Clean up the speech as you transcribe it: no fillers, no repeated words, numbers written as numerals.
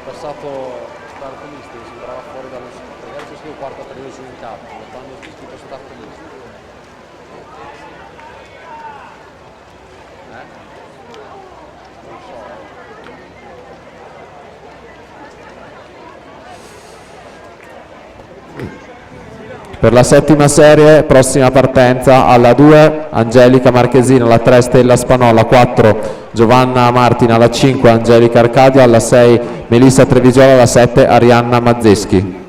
passato dal commisto, mi sembrava fuori dallo perché c'è scritto quarta periodo su un capo, da quando ho scritto sta commisto. Non so. Per la settima serie, prossima partenza, alla 2 Angelica Marchesina, alla 3 Stella Spanò, alla 4 Giovanna Martina, alla 5 Angelica Arcadio, alla 6 Melissa Trevigiolo, alla 7 Arianna Mazzeschi.